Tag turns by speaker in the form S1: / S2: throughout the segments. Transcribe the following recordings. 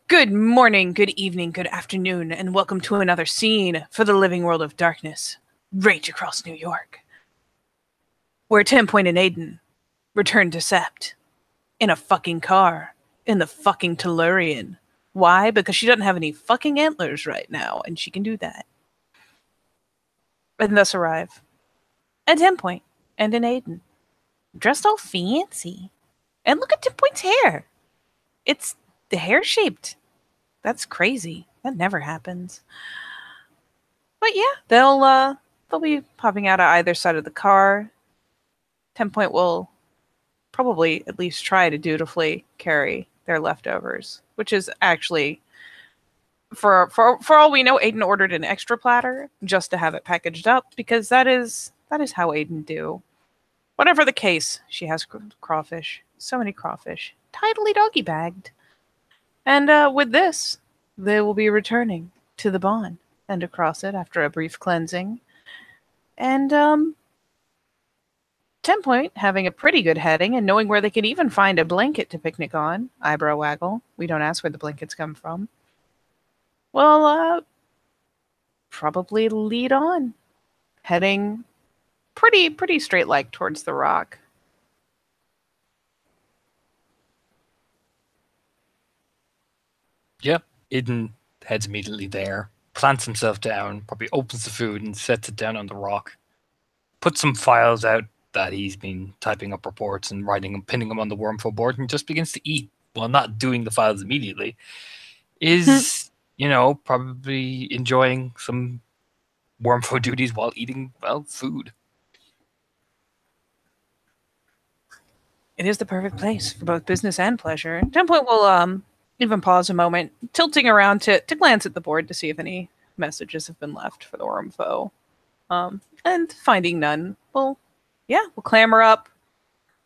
S1: Good morning, good evening, good afternoon, and welcome to another scene for the living world of darkness, rage across New York, where 10 Point and Aiden return to Sept in a fucking car, in the fucking Tellurian. Why? Because she doesn't have any fucking antlers right now, and she can do that. And thus arrive at 10 Point and an Aiden, dressed all fancy. And look at 10 Point's hair. It's the hair shaped. That's crazy. That never happens. But yeah, they'll be popping out of either side of the car. 10 Point will probably at least try to dutifully carry their leftovers, which is actually for all we know, Aiden ordered an extra platter just to have it packaged up because that is how Aiden do. Whatever the case, she has crawfish, so many crawfish, tidily doggy bagged, and with this, they will be returning to the bond and across it after a brief cleansing. And 10 Point, having a pretty good heading and knowing where they can even find a blanket to picnic on, eyebrow waggle, we don't ask where the blankets come from, will probably lead on, heading pretty straight like towards the rock.
S2: Yep, Eden heads immediately there, plants himself down, probably opens the food and sets it down on the rock, puts some files out that he's been typing up reports and writing and pinning them on the wormful board, and just begins to eat while not doing the files immediately. Is, probably enjoying some wormful duties while eating, food.
S1: It is the perfect place for both business and pleasure. 10 Point will even pause a moment, tilting around to glance at the board to see if any messages have been left for the Wormfoe. And finding none, we'll clamber up,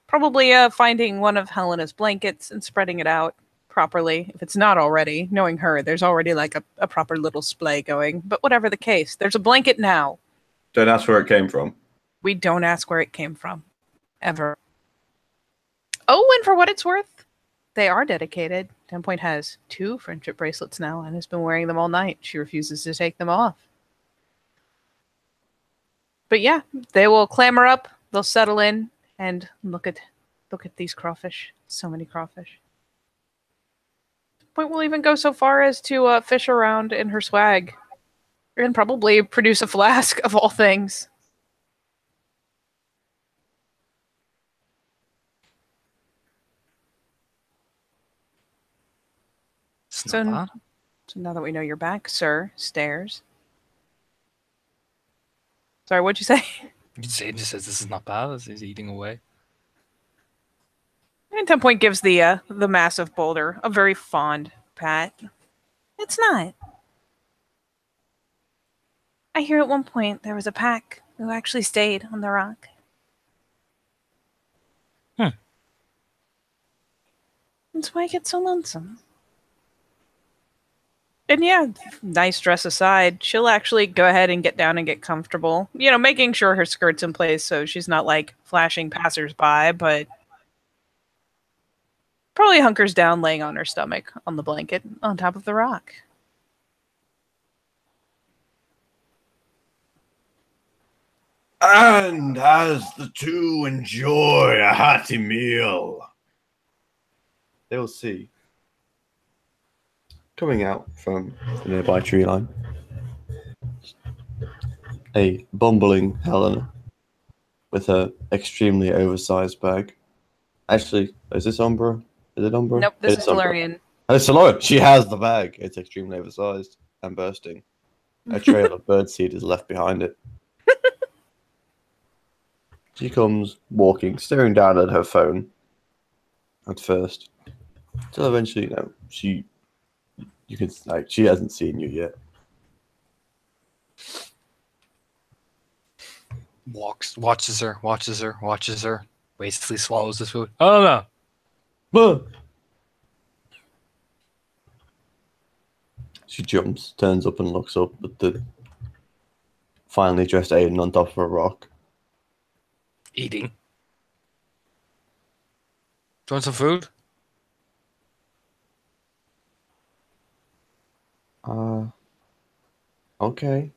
S1: probably finding one of Helena's blankets and spreading it out properly, if it's not already. Knowing her, there's already like a proper little splay going. But whatever the case, there's a blanket now.
S3: Don't ask where it came from.
S1: We don't ask where it came from. Ever. Oh, and for what it's worth, they are dedicated. 10 Point has 2 friendship bracelets now and has been wearing them all night. She refuses to take them off. But yeah, they will clamber up, they'll settle in, and look at these crawfish. So many crawfish. Point will even go so far as to fish around in her swag and probably produce a flask of all things. So now that we know you're back, sir, stairs. Sorry, what'd you say?
S2: Zane just says this is not bad as he's eating away.
S1: And 10 Point gives the massive boulder a very fond pat. It's not. I hear at one point there was a pack who actually stayed on the rock. That's why I get so lonesome. And yeah, nice dress aside, she'll actually go ahead and get down and get comfortable. Making sure her skirt's in place so she's not like flashing passersby, but probably hunkers down laying on her stomach on the blanket on top of the rock.
S3: And as the two enjoy a hearty meal, they will see, coming out from the nearby tree line, a bumbling Helena with her extremely oversized bag. Actually, is this Umbra? Is it Umbra?
S1: Nope, this is Tellurian.
S3: Oh, it's Tellurian. She has the bag. It's extremely oversized and bursting. A trail of birdseed is left behind it. She comes walking, staring down at her phone at first, until eventually, she hasn't seen you yet.
S2: Watches her, wastefully swallows this food. Oh no!
S3: She jumps, turns up and looks up at the finely dressed Aiden on top of a rock.
S2: Eating. Do you want some food?
S3: Okay.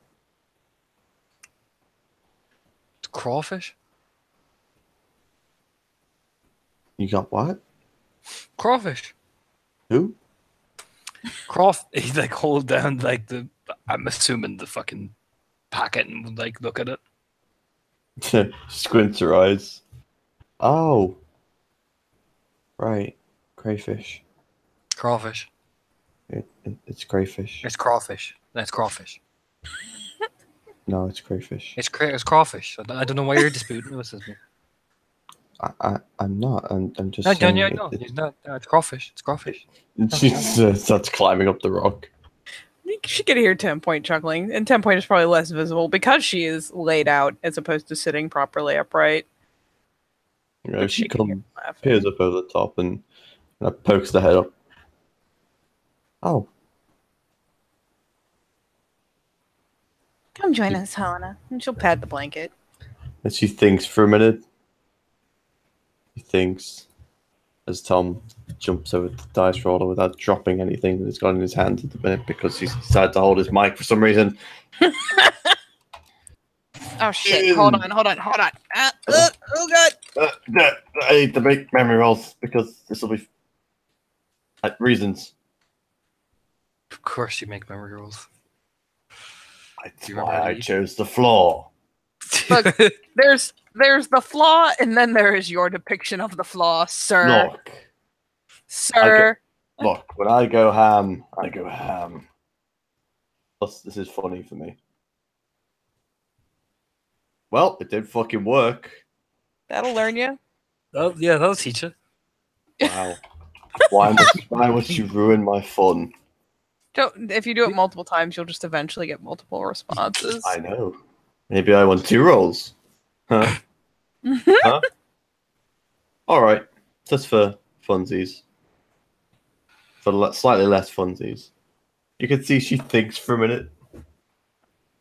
S2: It's crawfish.
S3: You got what?
S2: Crawfish.
S3: Who?
S2: He like hold down like the. I'm assuming the fucking packet and like look at it.
S3: Squints her eyes. Oh. Right. Crayfish.
S2: Crawfish.
S3: It's crayfish.
S2: It's crawfish. That's crawfish.
S3: No, it's crayfish.
S2: It's crawfish. I don't know why you're disputing this with me.
S3: I'm not. I'm just
S2: No,
S3: saying.
S2: no, it's crawfish. It's crawfish.
S3: She starts climbing up the rock.
S1: She could hear 10 Point chuckling, and 10 Point is probably less visible because she is laid out as opposed to sitting properly upright.
S3: You know,
S1: But
S3: she
S1: can hear
S3: comes,
S1: laughing.
S3: peers up over the top and pokes the head up. Oh,
S1: Come join us, Helena. And she'll pat the blanket.
S3: and she thinks for a minute. He thinks as Tom jumps over the dice roller without dropping anything that he's got in his hand at the minute because he's decided to hold his mic for some reason.
S1: Oh shit! Hold on. Oh god!
S3: I need to make memory rolls because this will be reasons.
S2: Of course, you make memory rolls.
S3: That's
S2: Do you
S3: why
S2: remember
S3: I
S2: these?
S3: chose the floor.
S1: Look, there's the flaw, and then there is your depiction of the flaw, sir.
S3: Look,
S1: Sir.
S3: look. When I go ham, I go ham. Plus, this is funny for me. Well, it did fucking work.
S1: That'll learn you.
S2: Oh, yeah, that'll teach you.
S3: Wow. Why must you ruin my fun?
S1: If you do it multiple times, you'll just eventually get multiple responses.
S3: I know. Maybe I want 2 rolls. Huh? Huh? Alright. Just for funsies. For slightly less funsies. You can see she thinks for a minute.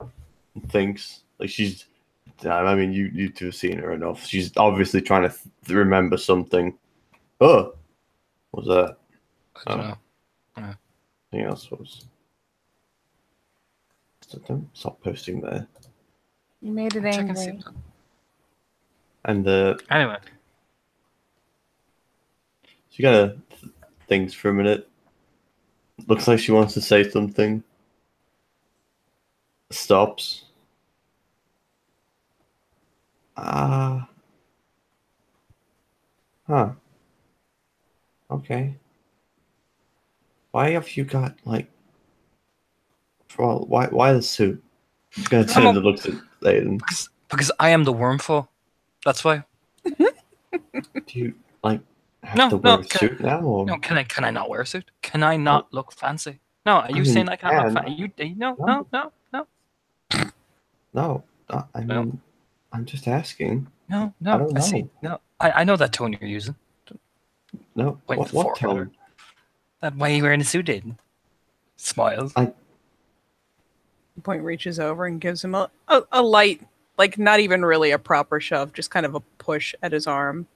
S3: And thinks. Like she's... I mean, you two have seen her enough. She's obviously trying to remember something. Oh! What was that?
S2: I don't know.
S3: Anything else was... So don't stop posting there.
S1: You made it
S2: Check and see.
S1: angry.
S3: And
S2: Anyway,
S3: she kind of thinks for a minute. Looks like she wants to say something. Stops. Huh. Okay. Why have you got like? Well, why the suit? She's gonna turn and looks at Aiden.
S2: because I am the wormful. That's why.
S3: Do you like have to wear a suit now? Or?
S2: No, can I not wear a suit? Can I not look fancy? No, are you saying I can't look fancy? No.
S3: No, I mean, I'm just asking.
S2: No.
S3: I don't know.
S2: See. No, I know that tone you're using.
S3: No,
S2: Wait,
S3: what tone?
S2: That why are you wearing a suit, Aiden? Smiles.
S1: Point reaches over and gives him a light, like not even really a proper shove, just kind of a push at his arm.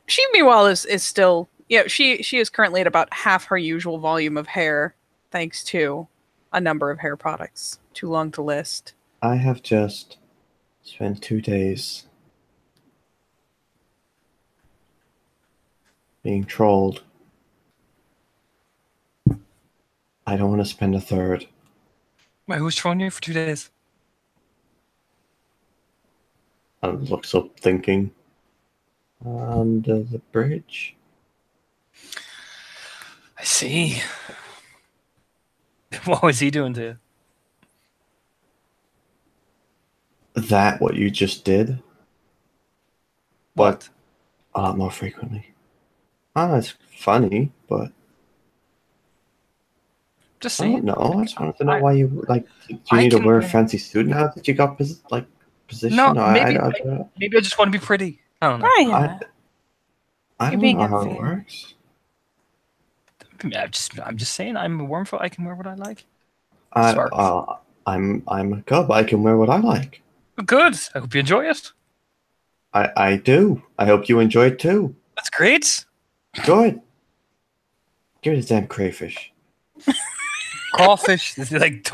S1: She, meanwhile, is still, she is currently at about half her usual volume of hair, thanks to a number of hair products. Too long to list.
S3: I have just spent 2 days being trolled. I don't want to spend a third.
S2: Wait, who's trolling you for 2 days?
S3: And looks up thinking. Under the bridge.
S2: I see. What was he doing to you?
S3: That what you just did?
S2: What?
S3: A lot more frequently. It's funny, but
S2: Just
S3: I
S2: saying.
S3: don't know. I just wanted to know why you like. Do you need to wear a fancy suit now that you got position?
S2: No,
S3: I
S2: maybe I just want to be pretty. I don't know.
S1: Ryan,
S3: I
S1: You're
S3: don't
S1: being
S3: know how
S1: unfair.
S3: it works.
S2: I'm just saying. I'm a wormfoot. I can wear what I like.
S3: I'm a cub. I can wear what I like.
S2: Good. I hope you enjoy it.
S3: I do. I hope you enjoy it too.
S2: That's great.
S3: Good. Give me the damn crayfish.
S2: Crawfish. This is like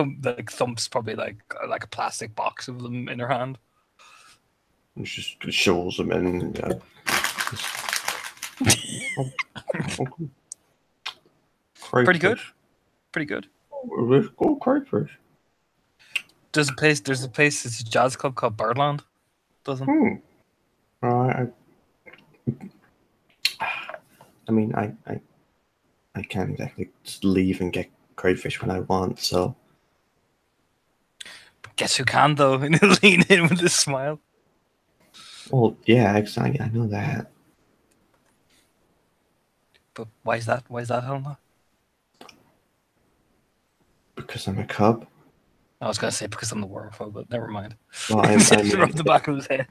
S2: thumps probably like a plastic box of them in her hand.
S3: And she just shoves them in.
S2: Pretty good. Pretty good.
S3: Oh, crayfish.
S2: There's a place. It's a jazz club called Birdland. Doesn't.
S3: I mean, I can't exactly just leave and get crayfish when I want. So.
S2: Guess who can though? And he'll lean in with a smile.
S3: Well, yeah, exactly. I know that.
S2: But why is that? Why is that, Helena?
S3: Because I'm a cub.
S2: I was gonna say because I'm the werewolf, but never mind.
S3: Well, I mean,
S2: rub the back of his head.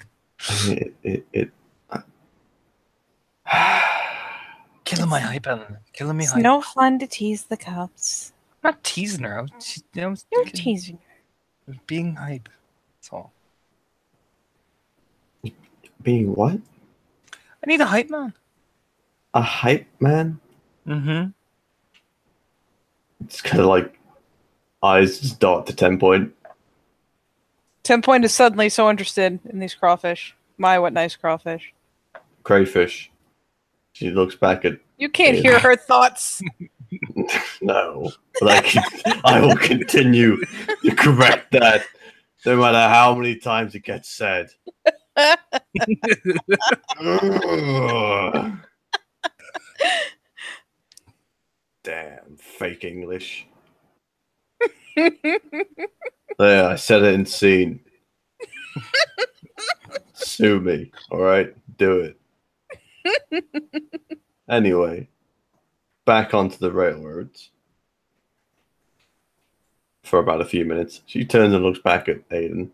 S2: Killing my hype, Ellen. Killing me
S1: It's
S2: hype.
S1: no fun to tease the cubs.
S2: I'm not teasing her. I was
S1: You're teasing her.
S2: being hype. That's all.
S3: Being what?
S2: I need a hype man.
S3: A hype man?
S2: Mm-hmm.
S3: It's kind of like eyes just dart to 10 point.
S1: 10 Point is suddenly so interested in these crawfish. My, what nice crawfish.
S3: Crayfish. She looks back at.
S1: You can't hear her thoughts.
S3: No, but I will continue to correct that, no matter how many times it gets said. Damn, fake English. There, I said it in scene. Sue me, alright? Do it. Anyway, back onto the railroads. For about a few minutes. She turns and looks back at Aiden.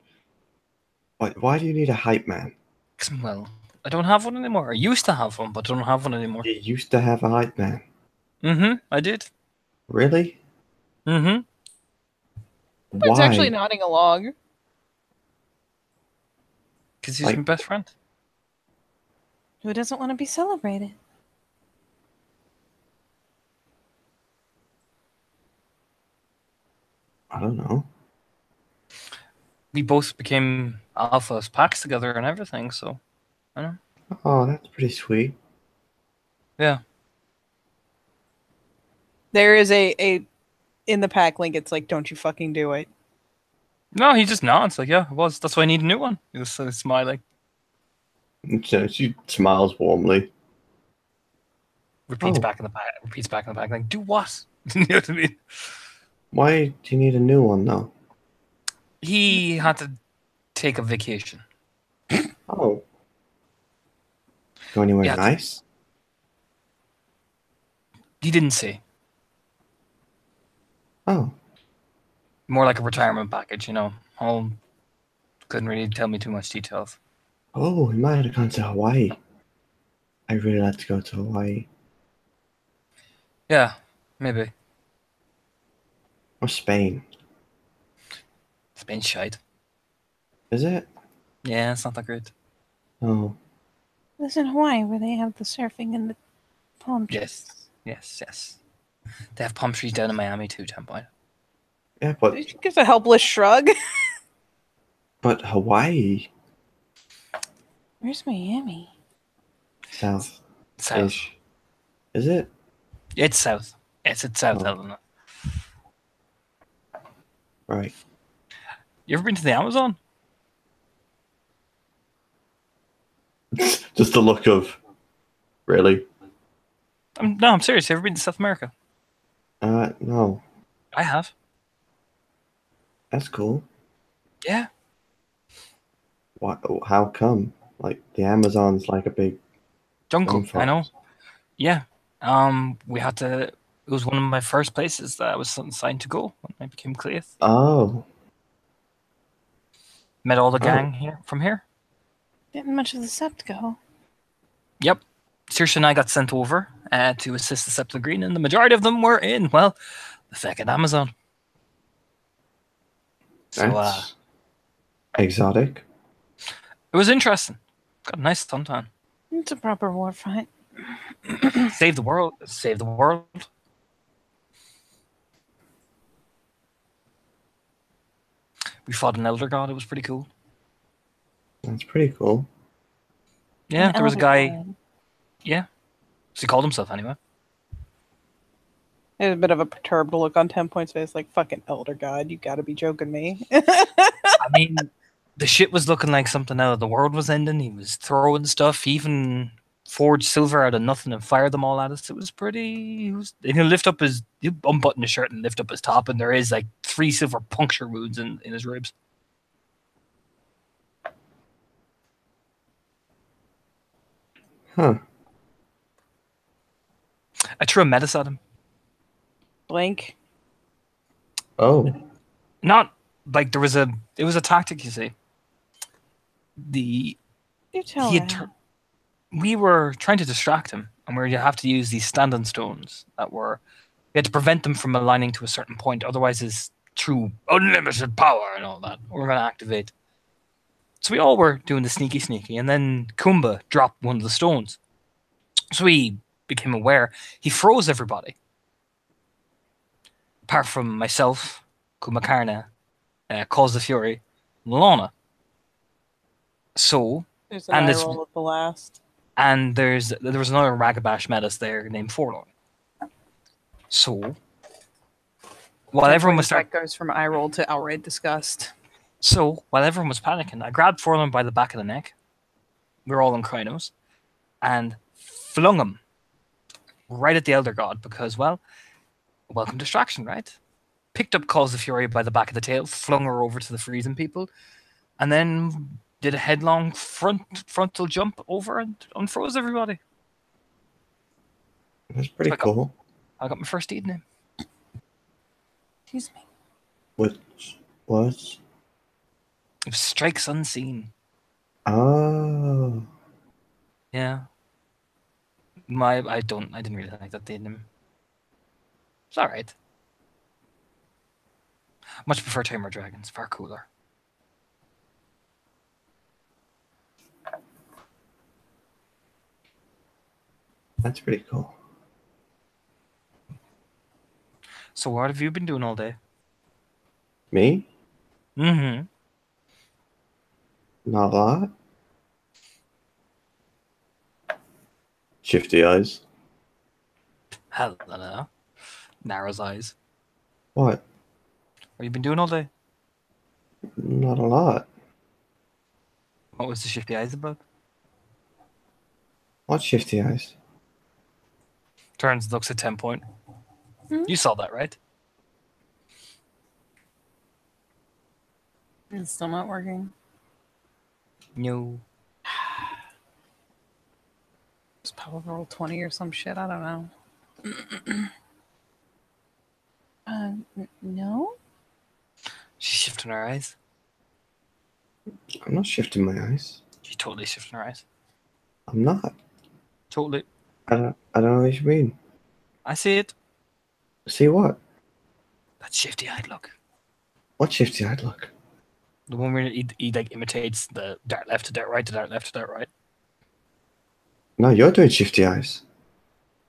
S3: Why do you need a hype man?
S2: Well, I don't have one anymore. I used to have one, but I don't have one anymore.
S3: You used to have a hype man.
S2: Mm-hmm. I did.
S3: Really?
S2: Mm-hmm.
S1: It's
S3: Why?
S1: actually nodding along.
S2: Because he's my best friend.
S1: Who doesn't want to be celebrated?
S3: I don't know.
S2: We both became alphas packs together and everything, so I don't know.
S3: Oh, that's pretty sweet.
S2: Yeah.
S1: There is a in the pack link. It's like, don't you fucking do it.
S2: No, he just nods like, yeah, it was. That's why I need a new one. He was smiling.
S3: She smiles warmly.
S2: Repeats back in the pack. Like, do what? You know what I mean?
S3: Why do you need a new one though?
S2: He had to take a vacation.
S3: Oh. Go anywhere
S2: Yeah.
S3: nice?
S2: He didn't say.
S3: Oh.
S2: More like a retirement package, you know. Couldn't really tell me too much details.
S3: Oh, we might have gone to Hawaii. I really like to go to Hawaii.
S2: Yeah, maybe.
S3: Or Spain.
S2: Spain's shite.
S3: Is it?
S2: Yeah, it's not that great.
S3: Oh.
S1: This in Hawaii where they have the surfing and the palm trees.
S2: Yes. They have palm trees down in Miami too, 10 Point.
S3: Yeah, but
S1: She gives a helpless shrug.
S3: Hawaii.
S1: Where's Miami?
S3: South.
S2: South.
S3: Is it?
S2: It's south. It's south,
S3: Oh.
S2: Eleanor.
S3: Right.
S2: You ever been to the Amazon?
S3: Just the look of. Really?
S2: No, I'm serious. You ever been to South America?
S3: No.
S2: I have.
S3: That's cool.
S2: Yeah.
S3: What? How come? Like the Amazon's like a big
S2: Jungle.
S3: rainforest.
S2: I know. Yeah. We had to. It was one of my first places that I was assigned to go when I became Cleith.
S3: Oh.
S2: Met all the gang here from here.
S1: Didn't much of the sept go.
S2: Yep. Saoirse and I got sent over to assist the Septa Green, and the majority of them were in, well, the second Amazon. So
S3: That's exotic.
S2: it was interesting. Got a nice suntan.
S1: It's a proper war fight.
S2: Save the world. Save the world. We fought an elder god. It was pretty cool.
S3: That's pretty cool.
S2: Yeah, there was a guy.
S1: God.
S2: Yeah, so he called himself anyway.
S4: There's a bit of a perturbed look on 10 Point's face, like, fucking elder god, you gotta be joking me.
S2: I mean, the shit was looking like something out of the world was ending. He was throwing stuff. He even forged silver out of nothing and fired them all at us. It was pretty. He'll lift up he'll unbutton his shirt and lift up his top, and there is like 3 silver puncture wounds in his ribs.
S3: Huh.
S2: I threw a menace at him.
S4: Blank.
S3: Oh.
S2: Not like it was a tactic, you see.
S4: You tell
S2: he
S4: me.
S2: had we were trying to distract him, and you have to use these standing stones we had to prevent them from aligning to a certain point, otherwise his true unlimited power and all that we're going to activate. So we all were doing the sneaky, and then Kumba dropped one of the stones. So we became aware. He froze everybody. Apart from myself, Kumakarna, Cause the Fury, and Lana. So,
S4: There's an
S2: and
S4: eye
S2: this-
S4: roll at the last.
S2: and there was another Ragabash Metis there named Forlorn. So, while everyone was
S4: That goes from eye roll to outright disgust.
S2: while everyone was panicking, I grabbed Forlorn by the back of the neck. We were all in Krynos, and flung him right at the Elder God because, well, welcome distraction, right? Picked up Cause the Fury by the back of the tail, flung her over to the freezing people, and then did a headlong frontal jump over and unfroze everybody.
S3: That's pretty
S2: I got-
S3: cool.
S2: I got my first evening.
S4: Excuse me.
S3: Which was?
S2: It was strikes unseen.
S3: Oh.
S2: Yeah. I didn't really like that evening. It's alright. Much prefer Tamer Dragons, far cooler.
S3: That's pretty cool.
S2: So what have you been doing all day?
S3: Me?
S2: Mm-hmm.
S3: Not a lot. Shifty eyes.
S2: Hello. Narrow's eyes.
S3: What?
S2: What have you been doing all day?
S3: Not a lot.
S2: What was the shifty eyes about?
S3: What shifty eyes?
S2: Turns, looks at 10 Point.
S4: Hmm?
S2: You saw that, right?
S4: It's still not working.
S2: No.
S4: It's power roll 20 or some shit. I don't know. No?
S2: She's shifting her eyes.
S3: I'm not shifting my eyes.
S2: She's totally shifting her eyes.
S3: I'm not.
S2: Totally.
S3: I don't know what you mean.
S2: I see it.
S3: See what?
S2: That shifty eyed look.
S3: What shifty eyed look?
S2: The one where he like imitates the dart left to dart right to dart left to dart right.
S3: No, you're doing shifty eyes.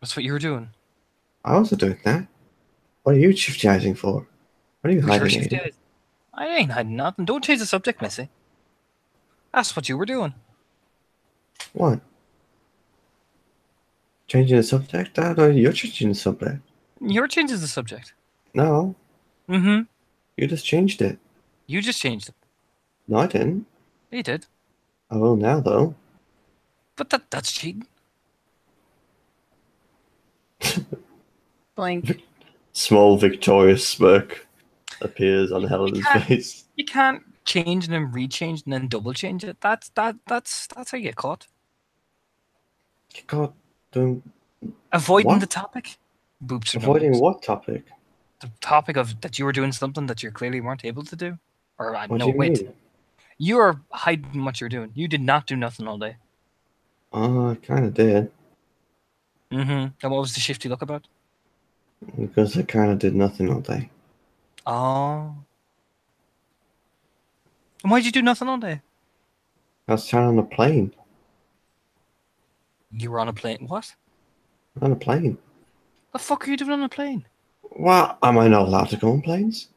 S2: That's what you were doing.
S3: I wasn't doing that. What are you shifty eyesing for? What are you
S2: Who's your
S3: hiding?
S2: shifty
S3: Aiden?
S2: eyes? I ain't hiding nothing. Don't change the subject, Missy. That's what you were doing.
S3: What? Changing the subject? No, you're changing the subject.
S2: You're changing the subject.
S3: No,
S2: Mm-hmm.
S3: you just changed it.
S2: You just changed it.
S3: No, I didn't.
S2: You did.
S3: I will now, though.
S2: But that's cheating.
S4: Blank.
S3: Small victorious smirk appears on Helen's
S2: can't-
S3: face.
S2: You can't change and then rechange and then double change it. That's how you get caught.
S3: God, doing
S2: Avoiding
S3: What?
S2: the topic. Boops or no
S3: avoiding
S2: boops.
S3: what topic?
S2: The topic of that you were doing something that you clearly weren't able to do. Or
S3: What
S2: no,
S3: do you
S2: wait.
S3: mean?
S2: You were hiding what you're doing. You did not do nothing all day.
S3: Oh, I kind of did.
S2: Mm-hmm. And what was the shifty look about?
S3: Because I kind of did nothing all day.
S2: Oh. And why'd you do nothing all day?
S3: I was trying on a plane.
S2: You were on a plane. What?
S3: On a plane.
S2: The fuck are you doing on a plane?
S3: What? Am I not allowed to go on planes?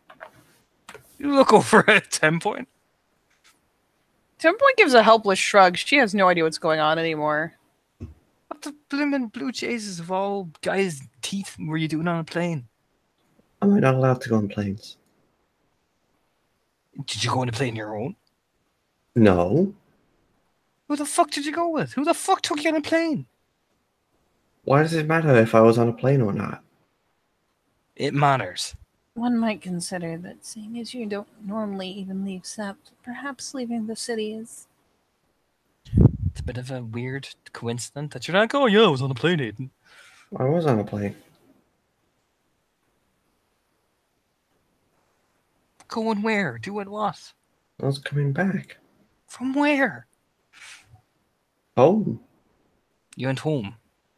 S2: You look over at 10 Point.
S4: 10 Point gives a helpless shrug. She has no idea what's going on anymore.
S2: What the blimmin' blue chases of all guys' teeth were you doing on a plane?
S3: Am I not allowed to go on planes?
S2: Did you go on a plane your own?
S3: No.
S2: Who the fuck did you go with? Who the fuck took you on a plane?
S3: Why does it matter if I was on a plane or not?
S2: It matters.
S4: One might consider that seeing as you don't normally even leave Sept, perhaps leaving the city is...
S2: It's a bit of a weird coincidence that you're like, oh yeah, I was on a plane, Aiden.
S3: I was on a plane.
S2: Going where? Doing what?
S3: I was coming back.
S2: From where?
S3: Home.
S2: You went home.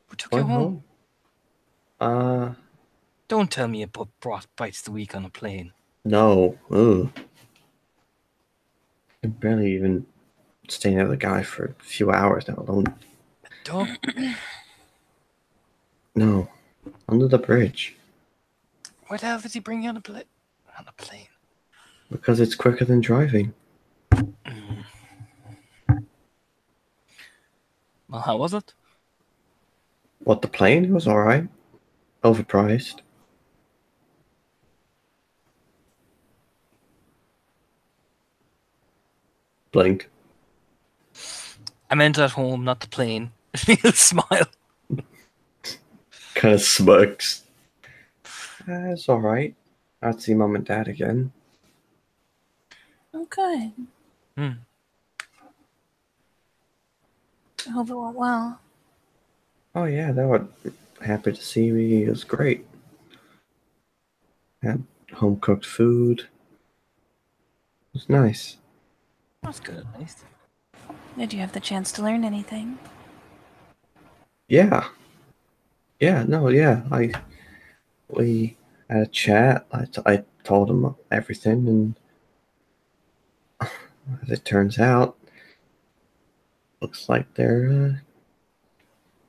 S2: Who took you
S3: Went
S2: home?
S3: home.
S2: Don't tell me you put broth bites the week on a plane.
S3: No. Ugh. I can barely even stay near the guy for a few hours now alone.
S2: Don't.
S3: No. Under the bridge.
S2: Why the hell did he bring you on a plane? On a plane.
S3: Because it's quicker than driving.
S2: Well, how was it?
S3: What, the plane? It was alright. Overpriced. Blink.
S2: I meant at home, not the plane. He'll smile.
S3: Kind of smirks. It's alright. I'd see Mum and Dad again.
S4: Oh, good.
S2: Hmm.
S4: I hope it went well.
S3: Oh yeah, they were happy to see me. It was great. Had home cooked food. It was nice.
S2: That's good at least.
S4: Did you have the chance to learn anything?
S3: Yeah. Yeah, no, yeah. We had a chat. I told him everything, and as it turns out, looks like they're a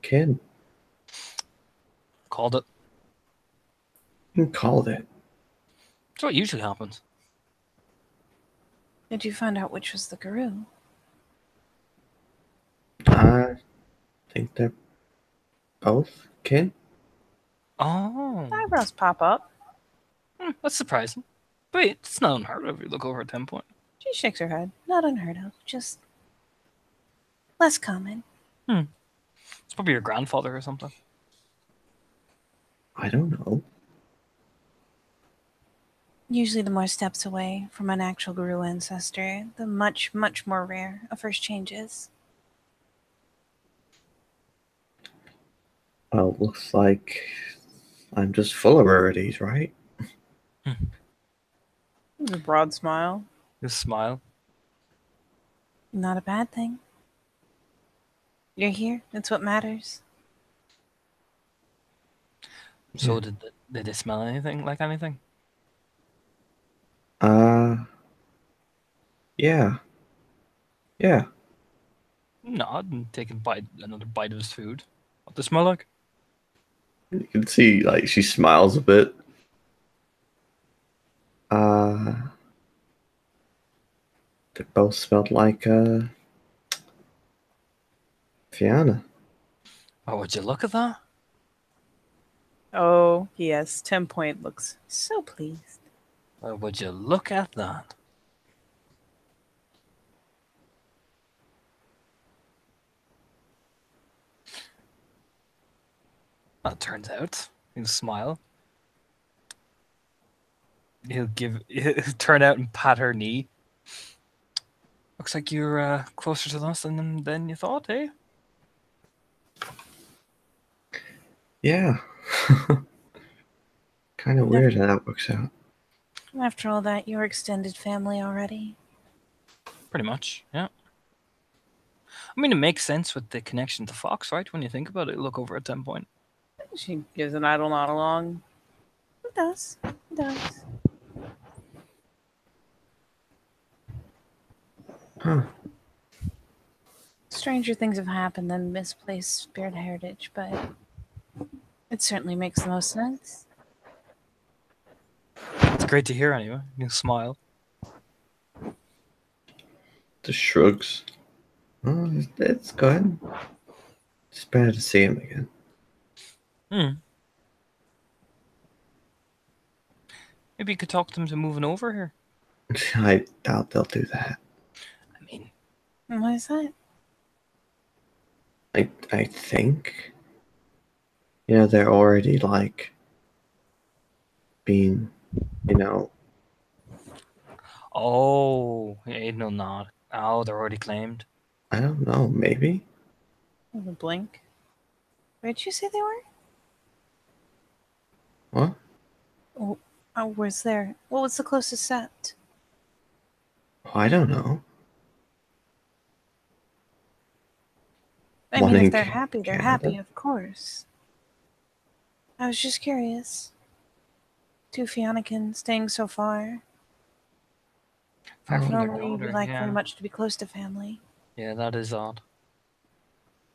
S3: kid.
S2: Called it.
S3: You can call it.
S2: That's what usually happens.
S4: Did you find out which was the guru?
S3: I think they're both kid.
S2: Oh.
S4: Eyebrows pop up.
S2: That's surprising. But it's not unheard of if you look over at 10 Point.
S4: She shakes her head. Not unheard of. Just less common.
S2: It's probably your grandfather or something.
S3: I don't know.
S4: Usually the more steps away from an actual guru ancestor, the much, much more rare a first change is.
S3: Well, looks like I'm just full of rarities, right?
S4: A broad smile.
S2: Just smile.
S4: Not a bad thing. You're here. That's what matters.
S2: So did they smell anything like anything?
S3: Yeah. Yeah.
S2: Nod and take another bite of his food. What they smell like?
S3: You can see, like, she smiles a bit. They both smelled like, Fiona.
S2: Oh, would you look at that?
S4: Oh, yes. 10 Point looks so pleased.
S2: Or would you look at that? Well, it turns out, he'll smile. He'll turn out and pat her knee. Looks like you're closer to us than you thought, eh?
S3: Yeah. Kind of weird how that works out.
S4: After all that, you're extended family already.
S2: Pretty much, yeah. I mean, it makes sense with the connection to Fox, right? When you think about it, look over at 10 Point.
S4: She gives an idle nod along. It does. It does.
S3: Huh.
S4: Stranger things have happened than misplaced spirit heritage, but it certainly makes the most sense.
S2: It's great to hear anyway. You can smile.
S3: Just shrugs. Oh, it's good. It's better to see him again.
S2: Maybe you could talk them to moving over here.
S3: I doubt they'll do that.
S2: I mean,
S4: What is that?
S3: I think. You know, they're already like being, you know.
S2: oh, Aiden will not. Oh, they're already claimed.
S3: I don't know. Maybe.
S4: With a blink. Where did you say they were?
S3: What?
S4: Oh, where's there? What was the closest set?
S3: Oh, I don't know.
S4: I
S3: One
S4: mean, if
S3: in
S4: they're happy, they're
S3: Canada?
S4: happy, of course. I was just curious. Two Fiannakin staying so far.
S2: Far from their
S4: Normally, we
S2: daughter,
S4: like
S2: yeah.
S4: very much to be close to family.
S2: Yeah, that is odd.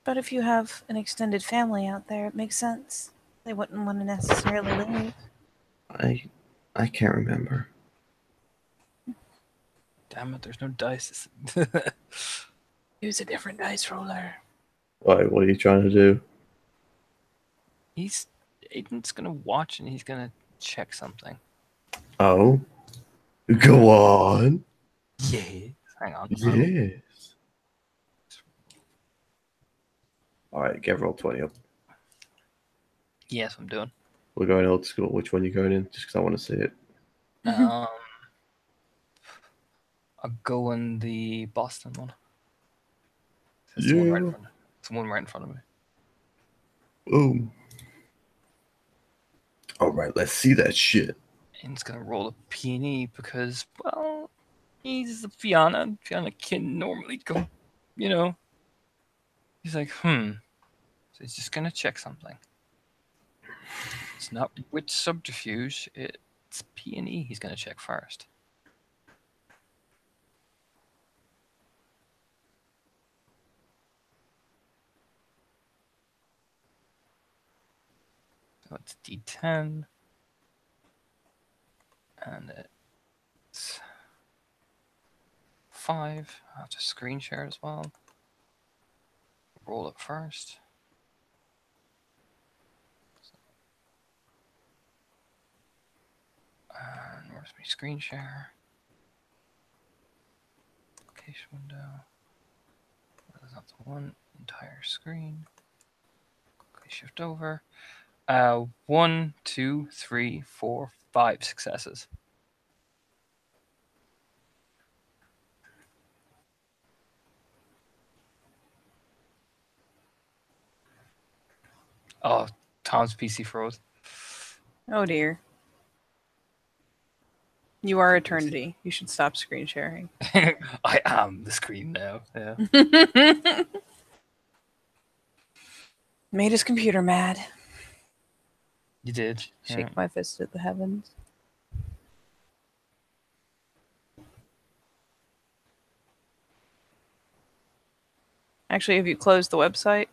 S4: But if you have an extended family out there, it makes sense. They wouldn't want to necessarily leave.
S3: I can't remember.
S2: Damn it, there's no dice.
S4: Use a different dice roller.
S3: Why? What are you trying to do?
S2: Aiden's gonna watch and he's gonna check something.
S3: Oh, go on.
S2: Yes. Hang on.
S3: Yes. All right, get roll 20 up.
S2: Yes, I'm doing.
S3: We're going old school. Which one are you going in? Just because I want to see it.
S2: I'll go in the Boston one. It's the one right in front. It's the one right in front of me.
S3: Oh. All right, let's see that shit.
S2: Aiden's gonna roll a peony because, well, he's a Fianna. Fianna can normally go, you know. He's like, So he's just gonna check something. It's not witch subterfuge. It's P&E he's gonna check first. So it's D10. And it's 5. I have to screen share as well. Roll it first. And where's my screen share? Location window. That's not the one. Entire screen. Quickly shift over. 1, 2, 3, 4, 5 successes. Oh, Tom's PC froze.
S4: Oh dear. You are eternity. You should stop screen sharing.
S2: I am the screen now. Yeah.
S4: Made his computer mad.
S2: You did.
S4: Shake my fist at the heavens. Actually, have you closed the website?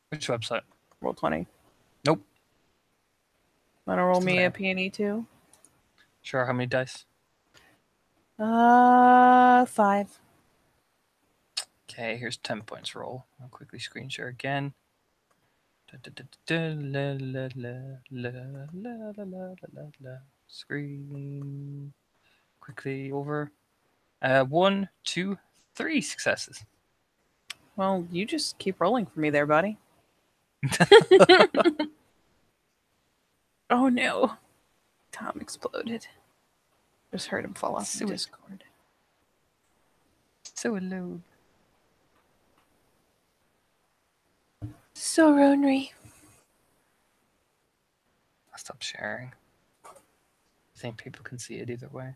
S2: Which website?
S4: Roll20.
S2: Nope.
S4: Wanna roll
S2: Still
S4: me
S2: there.
S4: a P&E too?
S2: Sure, how many dice?
S4: 5.
S2: Okay, here's 10 points roll. I'll quickly screen share again. Screen. Quickly over. 1, 2, 3 successes.
S4: Well, you just keep rolling for me there, buddy. Oh no. Tom exploded. Just heard him fall off the Discord.
S2: So low.
S4: So Ronry.
S2: I'll stop sharing. Same people can see it either way.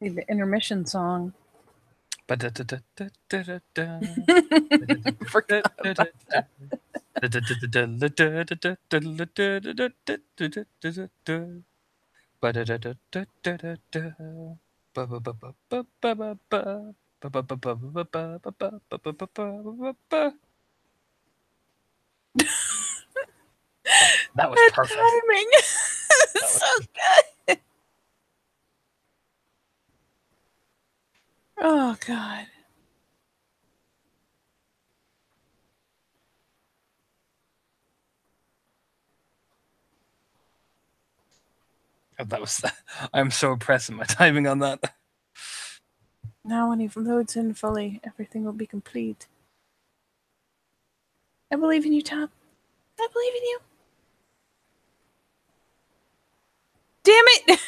S4: Need the intermission song.
S2: That was
S4: That
S2: perfect.
S4: timing. So good. Oh god.
S2: That was. I'm so impressed with my timing on that.
S4: Now when he loads in fully, everything will be complete. I believe in you, Tom. I believe in you. Damn it!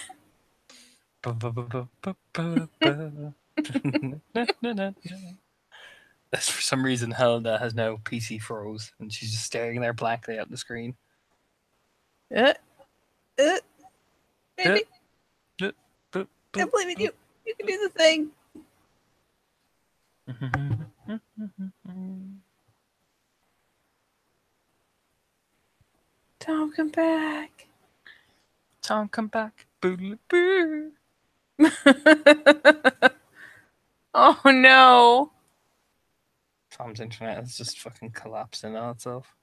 S2: That's for some reason Helena has no PC froze and she's just staring there blankly at the screen.
S4: Maybe.
S2: Boop,
S4: I
S2: boop,
S4: believe in you. You can do the thing. Tom, come back.
S2: Tom, come back. Boo.
S4: Oh no.
S2: Tom's internet is just fucking collapsing on itself.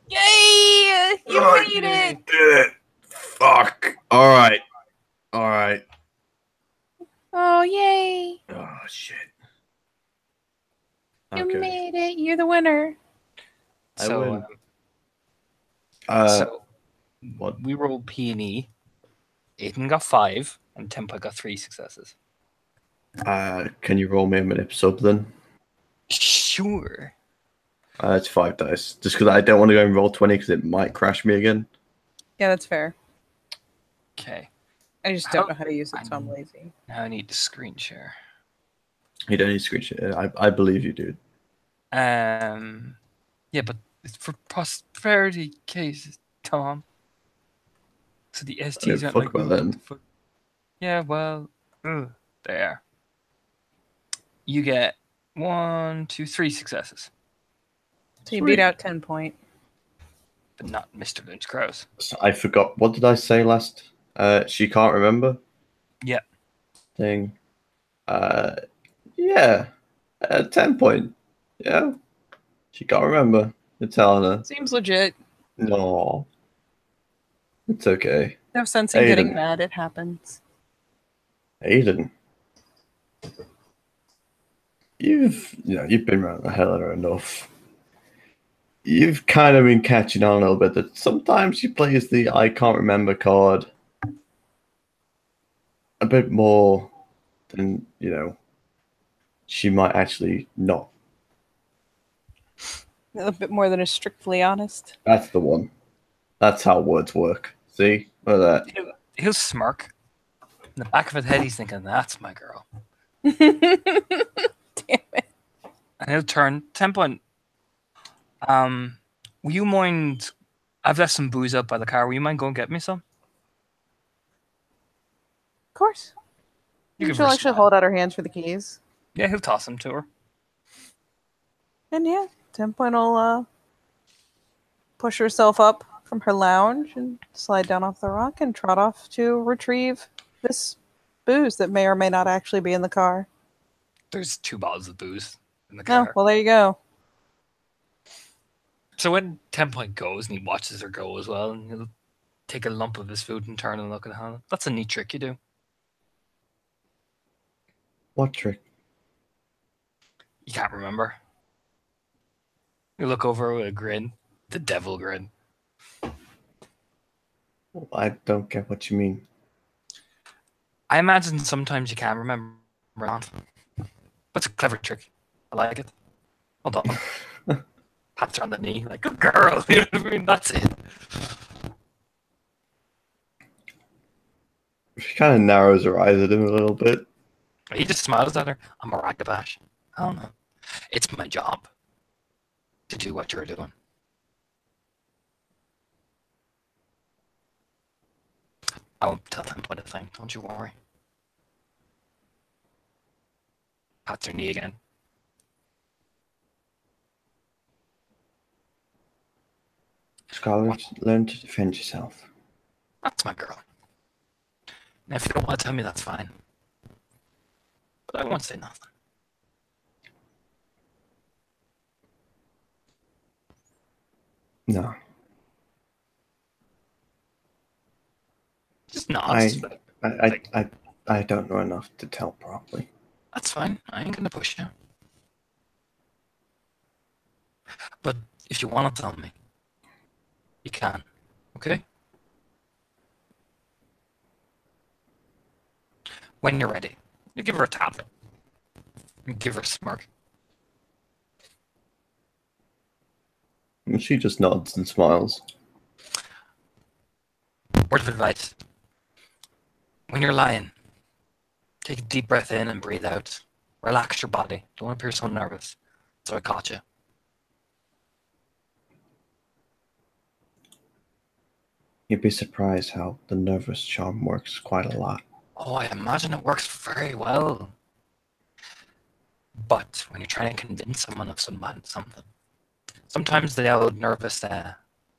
S4: Yay! You made it!
S3: Did it. Fuck. Alright. Alright.
S4: Oh, yay!
S3: Oh, shit.
S4: You
S3: Okay.
S4: made it. You're the winner.
S3: I
S2: So,
S3: win.
S2: so
S3: What?
S2: we rolled P&E. Aiden got 5 and Tempa got 3 successes.
S3: Can you roll me a minute sub then?
S2: Sure.
S3: It's 5 dice. Just because I don't want to go and roll 20 because it might crash me again.
S4: Yeah, that's fair.
S2: Okay.
S4: I just don't know how to use it, so I'm lazy.
S2: Now I need to screen share.
S3: You don't need to screen share. I believe you, dude.
S2: Yeah, but it's for prosperity cases, Tom. So the
S3: I don't
S2: STs
S3: give a
S2: aren't
S3: fuck
S2: like,
S3: about
S2: "Ooh,
S3: them."
S2: what the fuck?" Yeah, well, there. You get 1, 2, 3 successes,
S4: So you
S3: Sweet.
S4: beat out 10 point.
S2: but not Mr. Lynch Krause.
S3: So I forgot. What did I say last? She can't remember.
S2: Yeah.
S3: Thing. Yeah. 10 point. Yeah. She can't remember. You're telling her.
S4: Seems legit.
S3: No. It's okay.
S4: No sense in
S3: Aiden.
S4: getting mad. It happens.
S3: Aiden. You've been around the hell enough. You've kind of been catching on a little bit that sometimes she plays the I can't remember card a bit more than, she might actually not.
S4: A bit more than a strictly honest.
S3: That's the one. That's how words work. See? Look at that.
S2: He'll smirk. In the back of his head, he's thinking, "That's my girl."
S4: Damn it.
S2: And he'll turn 10 point. Will you mind? I've left some booze out by the car. Will you mind going and get me some?
S4: Of course.
S2: You give
S4: She'll
S2: her a
S4: actually
S2: smile.
S4: hold out her hands for the keys.
S2: Yeah, he'll toss them to her.
S4: And yeah, 10 point will push herself up from her lounge and slide down off the rock and trot off to retrieve this booze that may or may not actually be in the car.
S2: There's 2 bottles of booze in the
S4: Oh,
S2: car.
S4: well, there you go.
S2: So when 10 Point goes and he watches her go as well, and he'll take a lump of his food and turn and look at Hannah. That's a neat trick you do.
S3: What trick?
S2: You can't remember. You look over with a grin. The devil grin.
S3: I don't get what you mean.
S2: I imagine sometimes you can't remember. But it's a clever trick. I like it. Hold on. Pats her on the knee, like, good girl. You know what I mean? That's it.
S3: She kind of narrows her eyes at him a little bit.
S2: He just smiles at her. I'm a ragabash. I don't know. It's my job to do what you're doing. I won't tell them what I think. Don't you worry. Pats her knee again.
S3: Scholars, learn to defend yourself.
S2: That's my girl. And if you don't want to tell me, that's fine. But I won't say nothing.
S3: No.
S2: Just nods.
S3: I don't know enough to tell properly.
S2: That's fine. I ain't gonna push you. But if you want to tell me, you can. Okay? When you're ready, you give her a tap. You give her a smirk.
S3: And she just nods and smiles.
S2: Word of advice. When you're lying, take a deep breath in and breathe out. Relax your body. Don't appear so nervous. So I caught you.
S3: You'd be surprised how the nervous charm works quite a lot.
S2: Oh, I imagine it works very well. But when you're trying to convince someone of something, sometimes the old nervous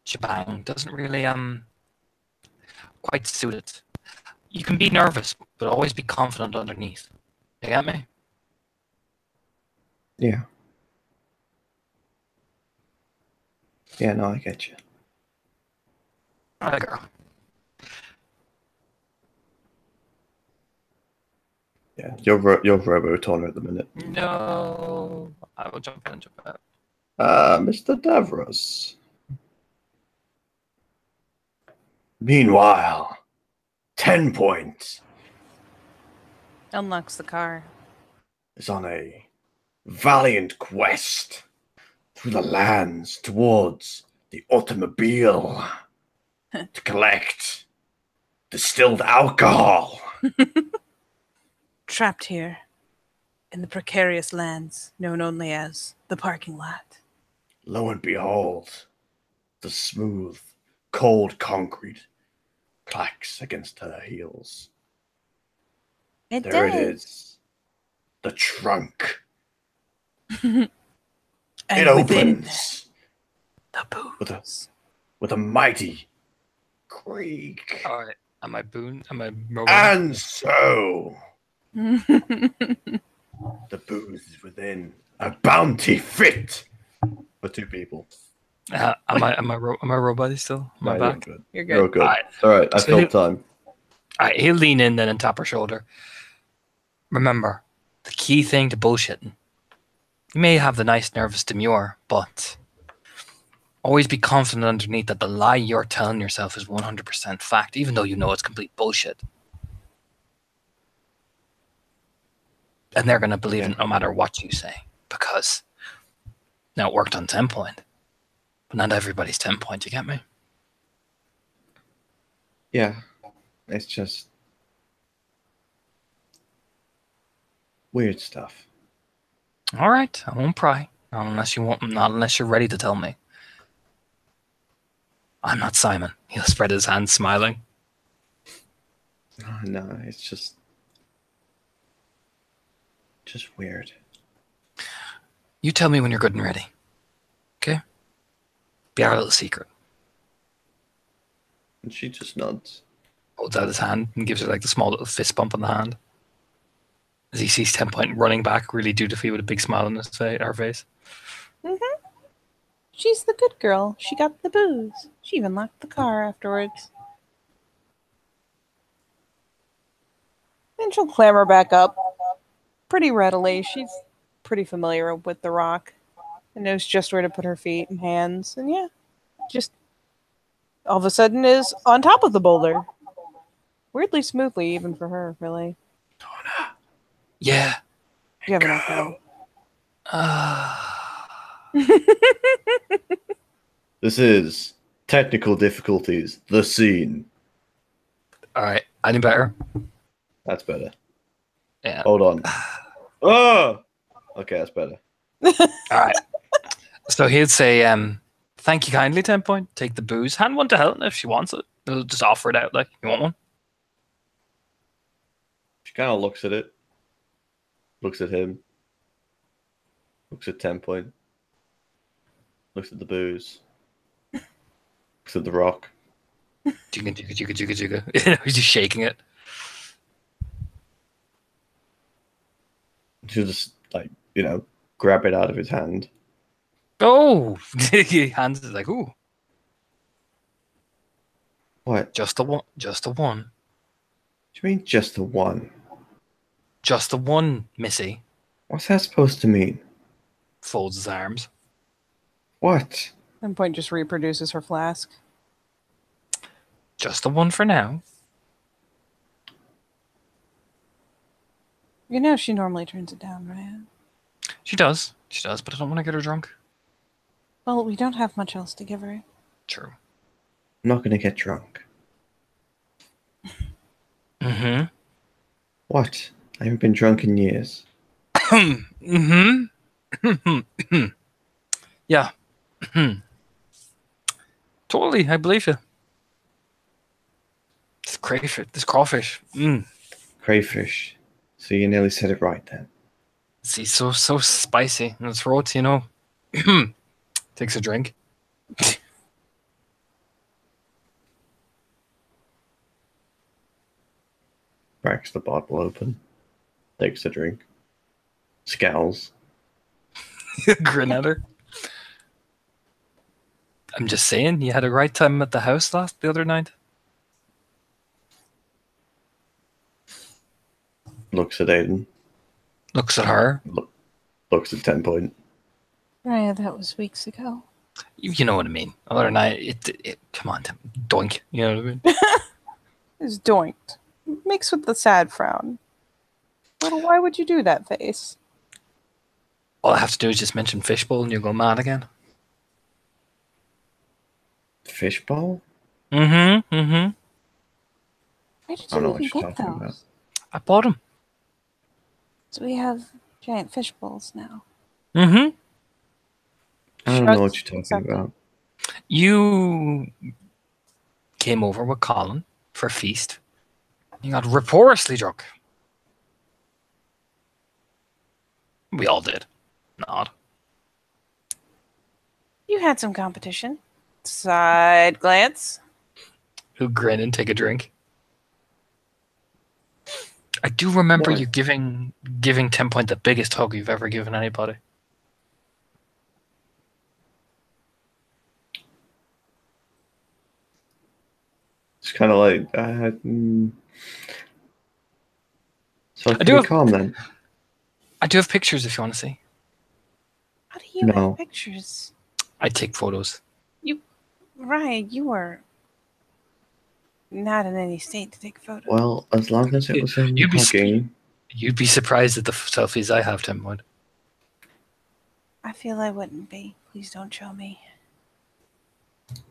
S2: shebang doesn't really quite suit it. You can be nervous, but always be confident underneath. You get me?
S3: Yeah. Yeah, no, I get you.
S2: Alright, girl.
S3: Yeah, you're robo taller at the minute.
S2: No, I will jump in and jump out.
S3: Mr. Davros. Meanwhile, 10 Point
S4: Unlocks the car.
S3: is on a valiant quest through the lands towards the automobile to collect distilled alcohol.
S4: Trapped here in the precarious lands known only as the parking lot.
S3: Lo and behold, the smooth, cold concrete clacks against her heels. There it is. The trunk.
S4: And
S3: It opens
S4: the booze.
S3: with a mighty creak.
S2: Alright, am I Boone? Am I Robo?
S3: And so the booze is within a bounty fit for 2 people.
S2: Am I robot still? Am I
S3: No,
S2: back?
S3: You're good.
S4: You're good.
S3: You're good.
S2: Alright.
S3: All right, I
S2: So
S3: filled time.
S2: Alright, he'll lean in then and tap her shoulder. Remember, the key thing to bullshitting. You may have the nice nervous demure, but always be confident underneath that the lie you're telling yourself is 100% fact, even though you know it's complete bullshit. And they're going to believe it no matter what you say. Because now it worked on 10 Point. But not everybody's 10 Point, you get me?
S3: Yeah, it's just weird stuff.
S2: Alright, I won't pry. Not unless you're ready to tell me. I'm not Simon. He'll spread his hands smiling.
S3: No, it's just weird.
S2: You tell me when you're good and ready. Okay? Be our little secret.
S3: And she just nods.
S2: Holds out his hand and gives her like the small little fist bump on the hand. As he sees 10 Point running back really dutifully with a big smile on her face.
S4: Mm-hmm. She's the good girl. She got the booze. She even locked the car afterwards. Then she'll clamber back up pretty readily. She's pretty familiar with the rock and knows just where to put her feet and hands. And yeah, just all of a sudden is on top of the boulder. Weirdly smoothly, even for her, really.
S2: Yeah.
S4: You have enough now.
S3: This is technical difficulties. The scene.
S2: All right. Any better?
S3: That's better.
S2: Yeah.
S3: Hold on. Oh! Okay, that's better.
S2: All right. So he'd say, thank you kindly, 10 Point. Take the booze. Hand one to Helen if she wants it. He'll just offer it out like, you want one?
S3: She kind of looks at it. Looks at him. Looks at 10 Point. Looks at the booze. Looks at the rock.
S2: Jigga, jigga, jigga, jigga, jigga. He's just shaking it.
S3: She'll just, like, grab it out of his hand.
S2: Oh! He hands it like, ooh.
S3: What?
S2: Just the one. Just the one.
S3: What do you mean, just the one?
S2: Just the one, Missy.
S3: What's that supposed to mean?
S2: Folds his arms.
S3: What?
S4: 10 Point just reproduces her flask.
S2: Just the one for now.
S4: You know she normally turns it down, right?
S2: She does, but I don't want to get her drunk.
S4: Well, we don't have much else to give her.
S2: True.
S3: I'm not going to get drunk.
S2: Mm-hmm.
S3: What? I haven't been drunk in years.
S2: Mm-hmm. Yeah. Totally, I believe you. This crayfish. This crawfish.
S3: Crayfish. So you nearly said it right then.
S2: See, so spicy in the throat, you know. Takes a drink.
S3: Cracks the bottle open. Takes a drink. Scowls.
S2: Grin at her. I'm just saying, you had a right time at the house the other night.
S3: Looks at Aiden.
S2: Looks at her.
S3: Looks at 10 Point.
S4: Right, that was weeks ago.
S2: You know what I mean. The other night, it come on, doink. You know what I mean?
S4: It's doinked. Mixed with the sad frown. Well, why would you do that face?
S2: All I have to do is just mention fishbowl and you'll go mad again.
S3: Fishbowl?
S2: Mm-hmm.
S4: Where did
S3: I don't know
S4: you
S3: what
S4: even
S3: you're
S4: get
S3: talking about.
S4: those?
S2: I bought them.
S4: So we have giant fish bowls now.
S2: Mm-hmm.
S3: I don't know what
S4: Shrugs
S3: you're talking
S4: accepted.
S3: about.
S2: You came over with Colin for a feast. You got raporously drunk. We all did. Not.
S1: You had some competition. Side glance.
S2: Who grin and take a drink. I do remember
S3: What?
S2: you giving 10 Point the biggest hug you've ever given anybody.
S3: It's kind of like... So
S2: I
S3: can
S2: do
S3: we
S2: have-
S3: calm then?
S2: I do have pictures if you want to see.
S1: How do you
S3: No.
S1: have pictures?
S2: I take photos.
S1: Ryan, you were not in any state to take photos.
S3: Well, as long as it was in
S2: You'd be
S3: hugging...
S2: You'd be surprised at the selfies I have, 10 Point.
S1: I feel I wouldn't be. Please don't show me.
S2: Do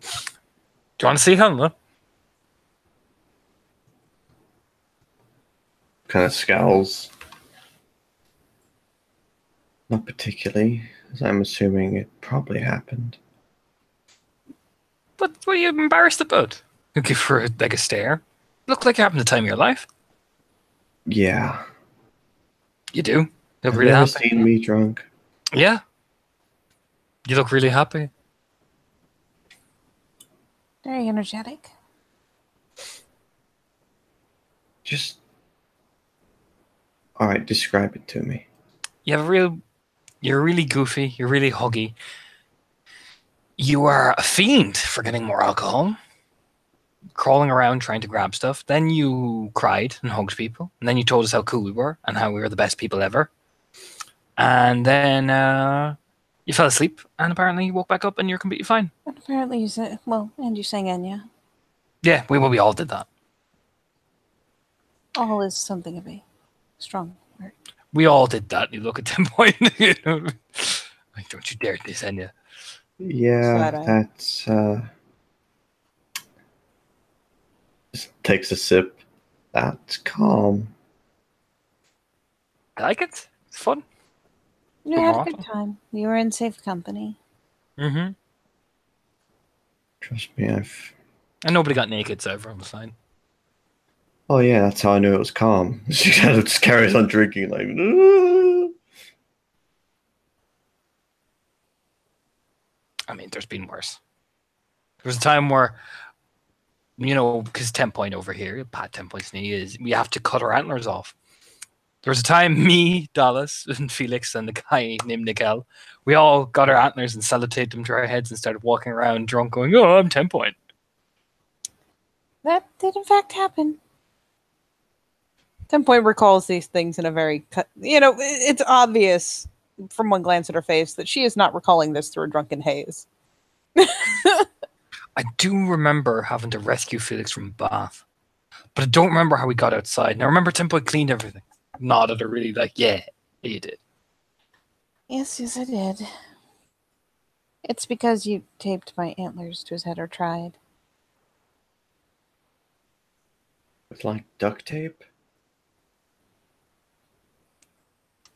S2: you want to see Helena?
S3: Kind of scowls. Not particularly, as I'm assuming it probably happened.
S2: What were you embarrassed about? You give her like a stare. Look like it happened the time of your life.
S3: Yeah.
S2: You do. You look
S3: Have
S2: really
S3: you ever
S2: happy.
S3: seen me drunk?
S2: Yeah. You look really happy.
S1: Very energetic.
S3: Just. All right, describe it to me.
S2: You have you're really goofy. You're really huggy. You are a fiend for getting more alcohol. Crawling around trying to grab stuff. Then you cried and hugged people. And then you told us how cool we were and how we were the best people ever. And then you fell asleep and apparently you woke back up and you're completely fine.
S4: And apparently you said, and you sang Enya.
S2: Yeah, we all did that.
S4: All is something of a strong word.
S2: We all did that. You look at them point. You know? Like, don't you dare diss Enya.
S3: Yeah,
S4: Side-eye.
S3: that's. Just takes a sip. That's calm.
S2: I like it. It's fun.
S4: You had a good time. You were in safe company.
S2: Mm-hmm.
S3: Trust me, I've.
S2: And nobody got naked, so everyone was fine.
S3: Oh yeah, that's how I knew it was calm. She kind of just carries on drinking like.
S2: I mean, there's been worse. There was a time where, because 10 Point over here, Pat 10 Point's knee is, we have to cut our antlers off. There was a time me, Dallas, and Felix, and the guy named Nickel, we all got our antlers and sellotaped them to our heads and started walking around drunk going, oh, I'm 10 Point.
S4: That did in fact happen. 10 Point recalls these things in a very, it's obvious from one glance at her face that she is not recalling this through a drunken haze.
S2: I do remember having to rescue Felix from Bath, but I don't remember how we got outside. And I remember 10 Point cleaned everything. Nodded her really like, yeah, you did.
S4: Yes, I did. It's because you taped my antlers to his head or tried.
S3: With like duct tape?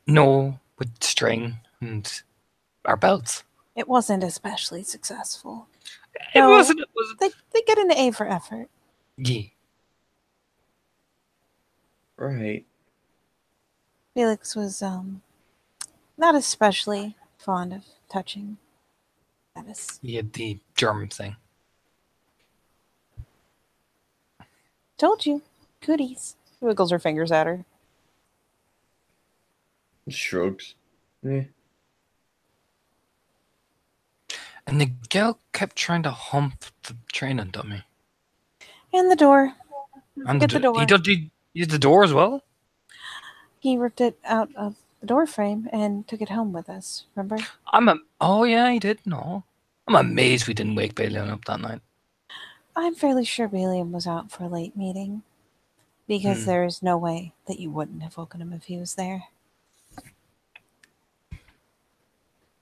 S2: No, with string and our belts.
S4: It wasn't especially successful.
S2: It
S4: No,
S2: wasn't.
S4: They get an A for effort.
S2: Yeah.
S3: Right.
S4: Felix was not especially fond of touching Travis.
S2: He had the germ thing.
S4: Told you. Cooties. Wiggles her fingers at her.
S3: Shrugs. Eh.
S2: And the girl kept trying to hump the training dummy.
S4: And the door.
S2: And
S4: Get the door.
S2: He did the door as well?
S4: He ripped it out of the door frame and took it home with us. Remember?
S2: Oh yeah, he did. No. I'm amazed we didn't wake Balian up that night.
S4: I'm fairly sure Balian was out for a late meeting. Because there is no way that you wouldn't have woken him if he was there.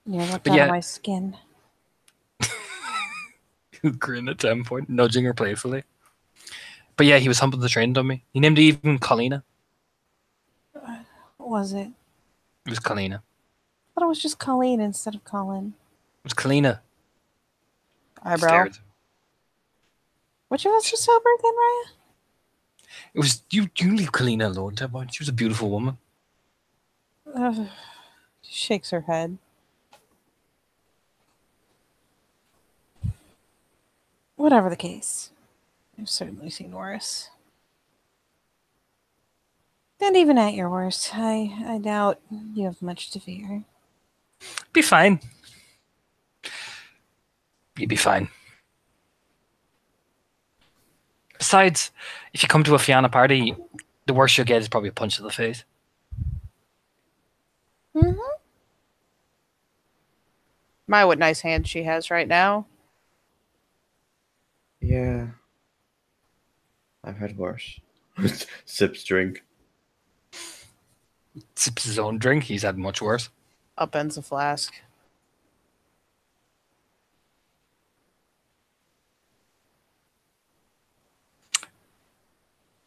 S4: You're ripped out of my skin.
S2: Grin at 10 Point, nudging her playfully. But yeah, he was humping the train dummy. He named it even Colina.
S4: What was it?
S2: It was Colina.
S4: I thought it was just Colleen instead of Colin.
S2: It was Colina.
S4: Eyebrow.
S2: Stared.
S4: Which of us was sober again, Raya?
S2: It was you leave Colina alone, 10 Point. She was a beautiful woman.
S4: She shakes her head. Whatever the case, I've certainly seen worse. And even at your worst, I doubt you have much to fear.
S2: Be fine. You'd be fine. Besides, if you come to a Fianna party, the worst you'll get is probably a punch to the face.
S4: Mm-hmm. My, what nice hands she has right now.
S3: Yeah. I've had worse. Sips drink.
S2: Sips his own drink. He's had much worse.
S4: Upends a flask.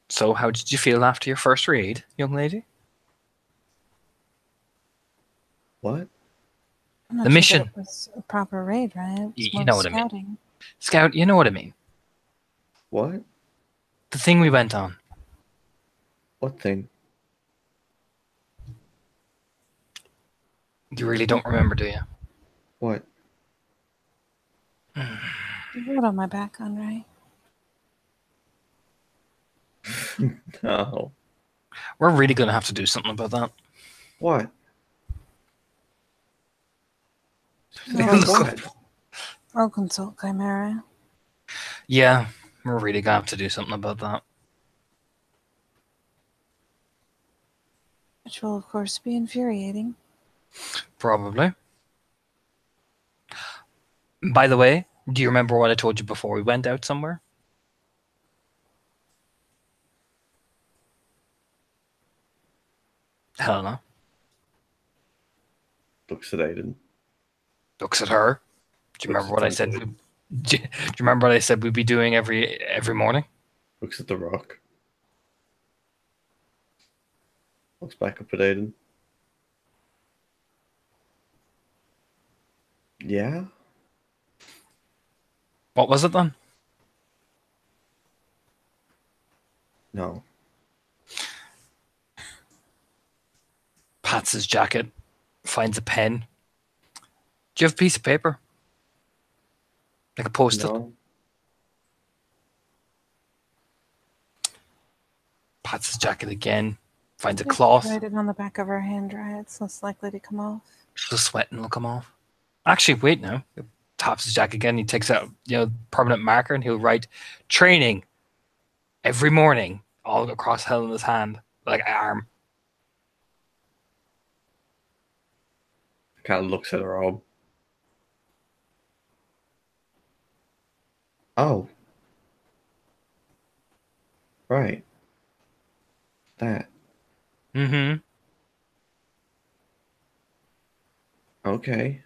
S2: So, how did you feel after your first raid, young lady?
S3: What?
S4: I'm not
S2: The
S4: sure
S2: mission.
S4: that it was a proper raid, right? It was
S2: You
S4: more
S2: know what I mean.
S4: scouting.
S2: Scout, you know what I mean.
S3: What?
S2: The thing we went on.
S3: What thing?
S2: You really don't remember, do you?
S3: What?
S4: You wrote on my back on, right?
S3: No.
S2: We're really going to have to do something about that.
S3: What?
S4: Well,
S3: What?
S4: I'll consult Chimera.
S2: Yeah, we're really going to have to do something about that.
S4: Which will, of course, be infuriating.
S2: Probably. By the way, do you remember what I told you before we went out somewhere? Helena
S3: Looks at Aiden.
S2: looks at her. Do you
S3: Looks
S2: remember
S3: at
S2: what I said?
S3: Temple.
S2: Do you remember what I said we'd be doing every morning?
S3: Looks at the rock. Looks back up at Aiden. Yeah?
S2: What was it then?
S3: No.
S2: Pats his jacket, finds a pen. Do you have a piece of paper? Like a post-it?
S3: No.
S2: Pats his jacket again, finds a
S4: Just
S2: cloth.
S4: write it on the back of her hand dry. It's less likely to come off.
S2: The sweating will come off. Actually, wait now. He taps his jacket again. He takes out, permanent marker, and he'll write training every morning all across Helena's hand, like arm.
S3: Kind of looks at her arm. Oh. Right. That.
S2: Mm-hmm.
S3: Okay.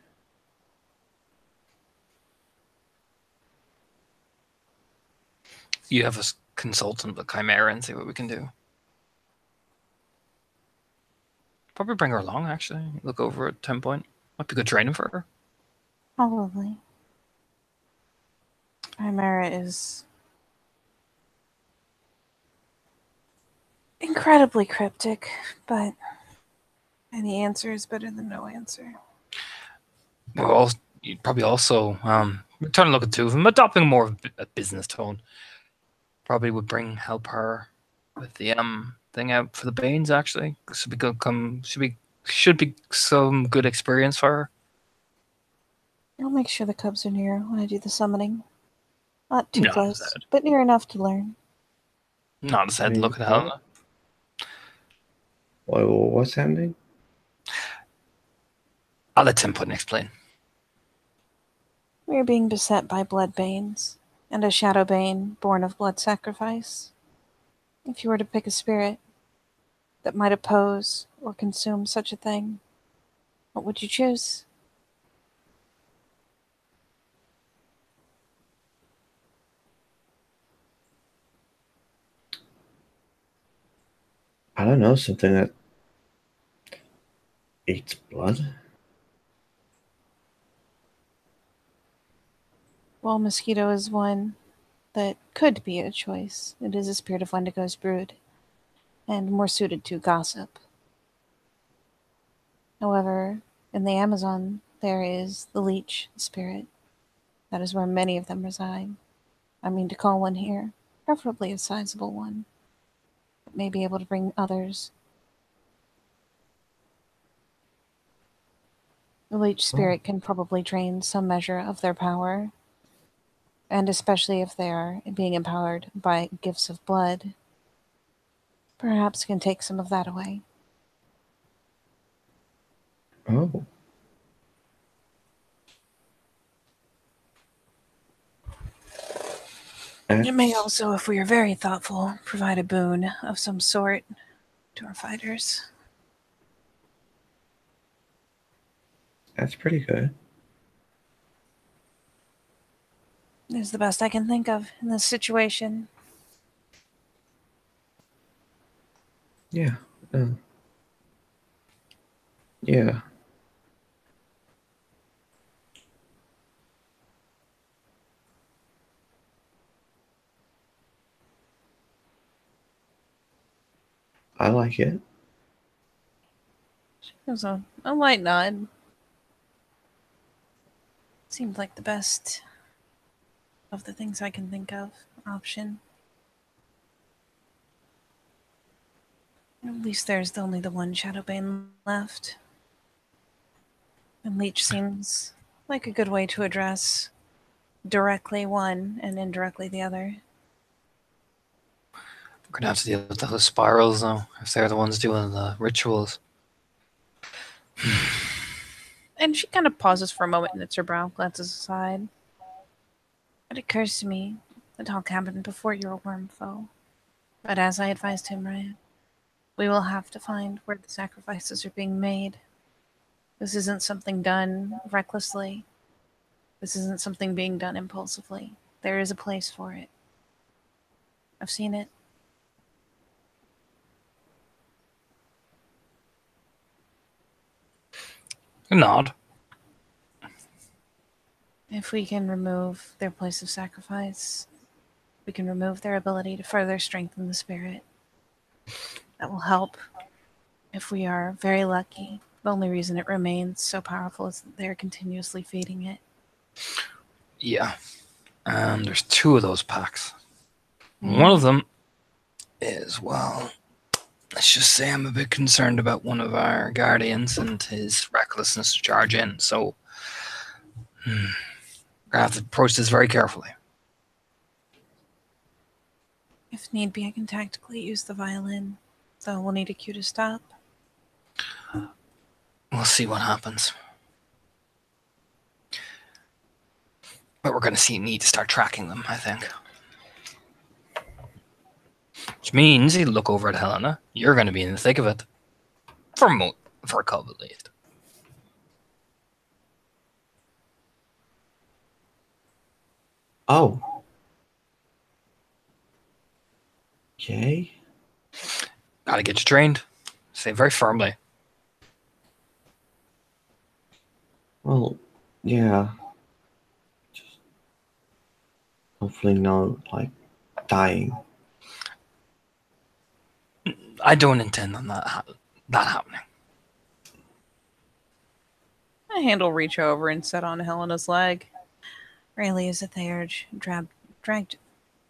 S2: You have a consultant with Chimera and see what we can do. Probably bring her along, actually. Look over at 10 Point. Might be good training for her.
S4: Probably. Chimera is incredibly cryptic, but any answer is better than no answer.
S2: Well, you'd probably also turn and look at two of them, adopting more of a business tone. Probably would help her with the thing out for the Banes. Actually, should be some good experience for her.
S4: I'll make sure the cubs are near when I do the summoning. Not too
S2: No,
S4: close,
S2: sad.
S4: but near enough to learn.
S2: Not as head. Look at Helena.
S3: What's happening?
S2: I'll let Tim Puddin explain.
S4: We are being beset by blood banes, and a shadow bane born of blood sacrifice. If you were to pick a spirit that might oppose or consume such a thing, what would you choose?
S3: I don't know, something that eats blood?
S4: Well, mosquito is one that could be a choice. It is a spirit of Wendigo's brood, and more suited to gossip. However, in the Amazon, there is the leech spirit. That is where many of them reside. I mean to call one here, preferably a sizable one, that may be able to bring others. The leech spirit can probably drain some measure of their power, and especially if they are being empowered by gifts of blood, perhaps can take some of that away.
S3: Oh.
S4: It may also, if we are very thoughtful, provide a boon of some sort to our fighters.
S3: That's pretty good.
S4: It's the best I can think of in this situation.
S3: Yeah. Yeah. I like it.
S4: It was a light nod. Seemed like the best of the things I can think of option.
S1: At least there's only the one Shadowbane left. And Leech seems like a good way to address directly one and indirectly the other.
S2: We're gonna have to deal with those spirals though, if they're the ones doing the rituals.
S1: And she kind of pauses for a moment, knits her brow, glances aside. It occurs to me that all happened before your worm foe. But as I advised him, Ryan, we will have to find where the sacrifices are being made. This isn't something done recklessly. This isn't something being done impulsively. There is a place for it. I've seen it.
S2: A nod.
S1: If we can remove their place of sacrifice, we can remove their ability to further strengthen the spirit. That will help. If we are very lucky, the only reason it remains so powerful is that they're continuously feeding it.
S2: Yeah. And there's 2 of those packs. One of them is, well, let's just say I'm a bit concerned about one of our guardians and his recklessness to charge in, so we're gonna have to approach this very carefully.
S1: If need be, I can tactically use the violin, though we'll need a cue to stop.
S2: We'll see what happens. But we're going to need to start tracking them, I think. Which means you look over at Helena. You're going to be in the thick of it. For a couple, at least.
S3: Oh. Okay.
S2: Gotta get you trained. Say very firmly.
S3: Well, yeah. Just hopefully no, dying.
S2: I don't intend on that happening.
S1: A hand will reach over and set on Helena's leg. Rayleigh is at the urge, dragged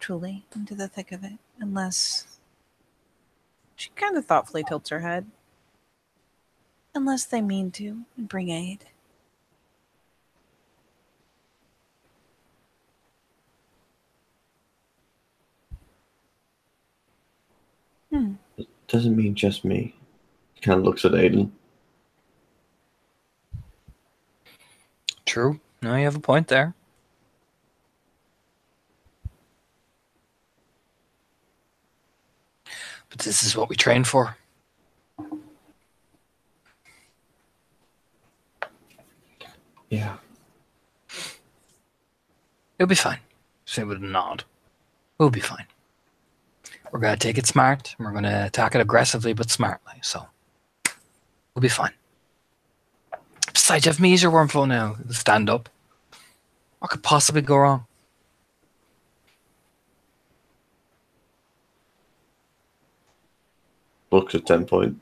S1: truly into the thick of it, unless... She kind of thoughtfully tilts her head. Unless they mean to and bring aid.
S3: It doesn't mean just me. Kind of looks at Aiden.
S2: True. No, you have a point there. But this is what we train for.
S3: Yeah.
S2: It'll be fine. Say with a nod. We'll be fine. We're going to take it smart, and we're going to attack it aggressively but smartly, so we'll be fine. Besides, you have me as your wormflow now. Stand up. What could possibly go wrong?
S3: Looks at 10 point.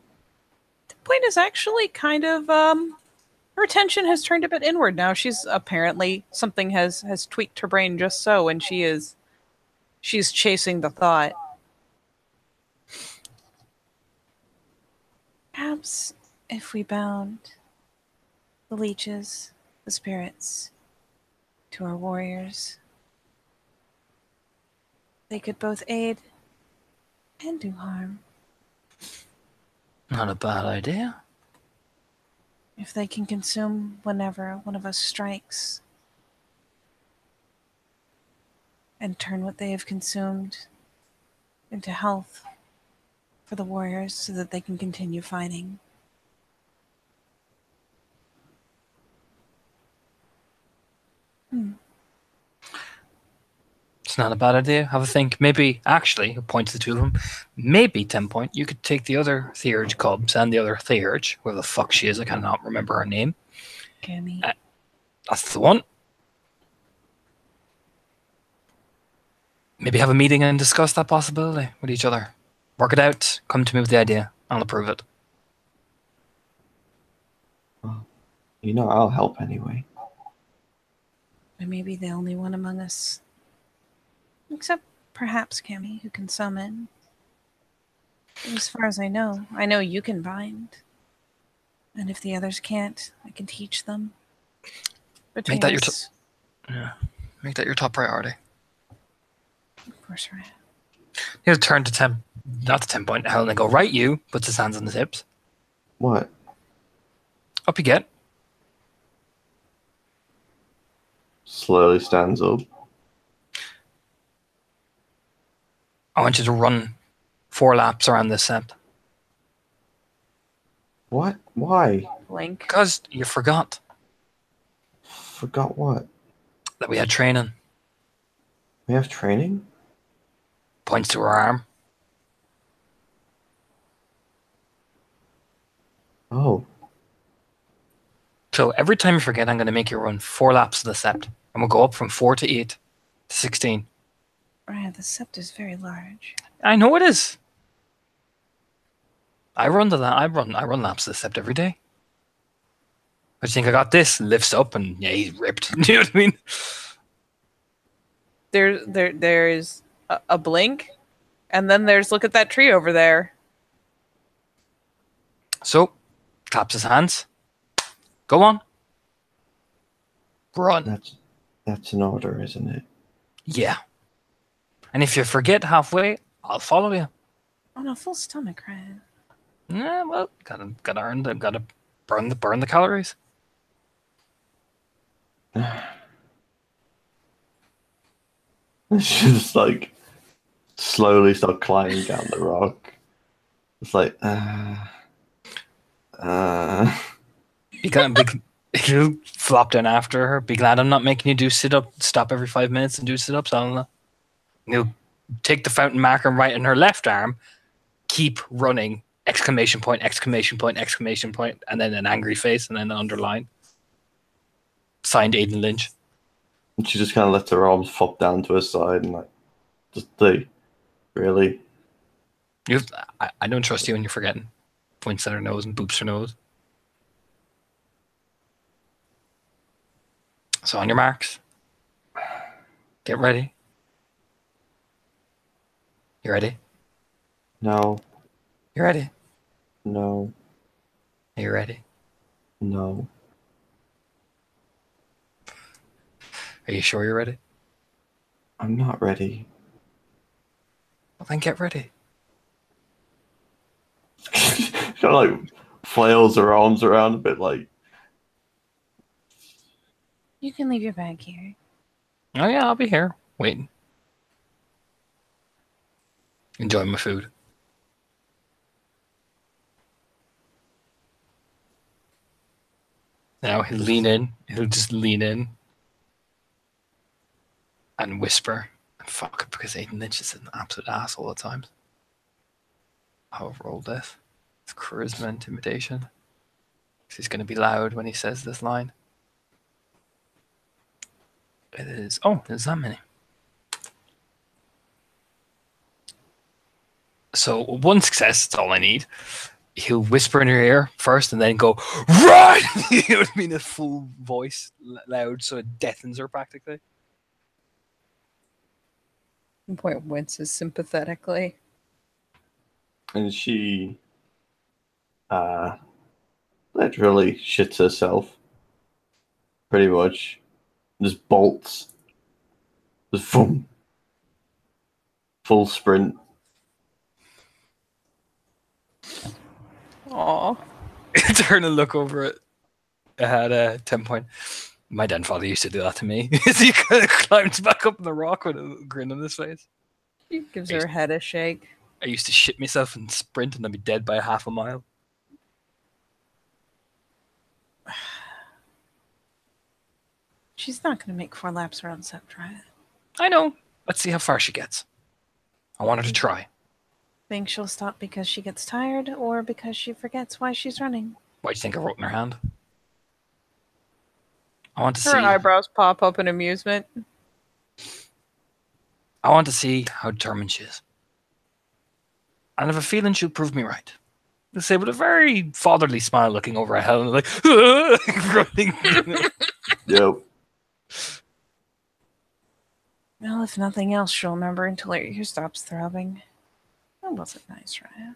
S1: The point is actually kind of, her attention has turned a bit inward now. She's apparently, something has tweaked her brain just so, and she's chasing the thought. Perhaps if we bound the leeches, the spirits, to our warriors, they could both aid and do harm.
S2: Not a bad idea.
S1: If they can consume whenever one of us strikes, and turn what they have consumed into health for the warriors so that they can continue fighting.
S2: It's not a bad idea. Have a think. Maybe, actually, point to the 2 of them. Maybe 10 point. You could take the other Theurge cubs and the other Theurge, whoever the fuck she is. I cannot remember her name.
S1: Cammy.
S2: That's the one. Maybe have a meeting and discuss that possibility with each other. Work it out. Come to me with the idea. I'll approve it.
S3: Well, I'll help anyway.
S1: I may be the only one among us, except perhaps Cammy, who can summon. As far as I know you can bind. And if the others can't, I can teach them.
S2: Make that your
S1: Between us,
S2: Make that your top priority.
S1: of course, right.
S2: He'll turn to 10, not to 10 point, Helen, and go, right, you, puts his hands on his hips.
S3: What?
S2: Up you get.
S3: Slowly stands up.
S2: I want you to run 4 laps around this sept.
S3: What? Why?
S4: Blink.
S2: Because you forgot
S3: Forgot what?
S2: that we had training.
S3: We have training?
S2: Points to her arm.
S3: Oh.
S2: So every time you forget, I'm going to make you run 4 laps of the sept. And we'll go up from 4 to 8 to 16.
S1: Right, the sept is very large.
S2: I know it is. I run laps of the sept every day. I think I got this. Lifts up and yeah, he's ripped. Do you know what I mean?
S4: There's a blink, and then there's look at that tree over there.
S2: So, claps his hands. Go on. Run.
S3: That's an order, isn't it?
S2: Yeah. And if you forget halfway, I'll follow you.
S1: On a full stomach, right?
S2: Yeah, well, gotta earn them. Gotta burn the calories.
S3: She just like slowly start climbing down the rock. It's like,
S2: You flop down after her. Be glad I'm not making you do sit up. Stop every 5 minutes and do sit ups, Alana. You'll take the fountain marker right in her left arm. Keep running! Exclamation point! Exclamation point! Exclamation point! And then an angry face, and then an underline. Signed, Aidan Lynch.
S3: and she just kind of lets her arms flop down to her side and like, just they really.
S2: I don't trust you when you're forgetting. Points at her nose and boops her nose. So on your marks. Get ready. You ready?
S3: No,
S2: You ready?
S3: no,
S2: Are you ready?
S3: no.
S2: Are you sure you're ready?
S3: I'm not ready.
S2: Well, then get ready.
S3: She kind of like flails her arms around a bit, like.
S1: You can leave your bag here.
S2: Oh yeah, I'll be here, waiting. Enjoy my food. Now he'll lean in. He'll just lean in and whisper. And fuck it, because Aidan Lynch is an absolute asshole at times. I'll roll this. It's charisma intimidation. He's going to be loud when he says this line. It is. Oh, there's that many. So 1 success, that's all I need. He'll whisper in her ear first and then go, run! You know what I mean? A full voice, loud, so it deafens her practically.
S4: Point winces sympathetically.
S3: And she literally shits herself. Pretty much. Just bolts. Just boom. Full sprint.
S4: Aw.
S2: Turn and look over it. I had a 10 point. My dad and father used to do that to me. He kind of climbs back up on the rock with a grin on his face.
S4: She gives her head a shake.
S2: I used to shit myself and sprint and I'd be dead by a half a mile.
S1: She's not going to make 4 laps around sept, right?
S2: I know. Let's see how far she gets. I want her to try.
S1: Think she'll stop because she gets tired or because she forgets why she's running?
S2: Why do you think I wrote in her hand? I want to
S4: Her
S2: see.
S4: eyebrows pop up in amusement.
S2: I want to see how determined she is. And I have a feeling she'll prove me right. They say with a very fatherly smile looking over at Helen, like, running.
S3: Yep.
S1: Well, if nothing else, she'll remember until her ear stops throbbing. That wasn't nice, right?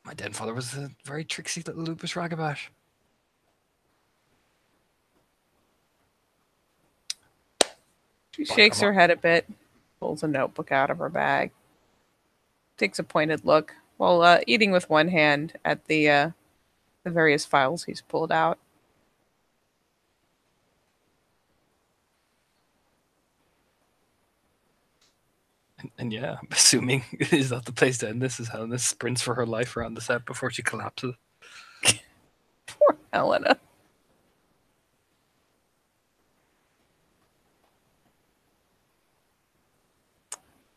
S2: My dead father was a very tricksy little lupus ragabash.
S4: She shakes
S2: Bark 'em
S4: her head a bit, pulls a notebook out of her bag, takes a pointed look while eating with one hand at the various files he's pulled out.
S2: And yeah, I'm assuming is that the place to end this is Helena sprints for her life around the set before she collapses.
S4: Poor Helena.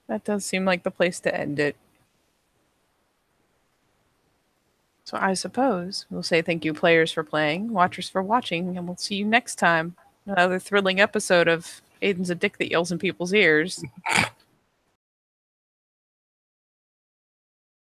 S4: That does seem like the place to end it. So I suppose we'll say thank you, players, for playing, watchers for watching, and we'll see you next time. Another thrilling episode of Aiden's a Dick That Yells in People's Ears.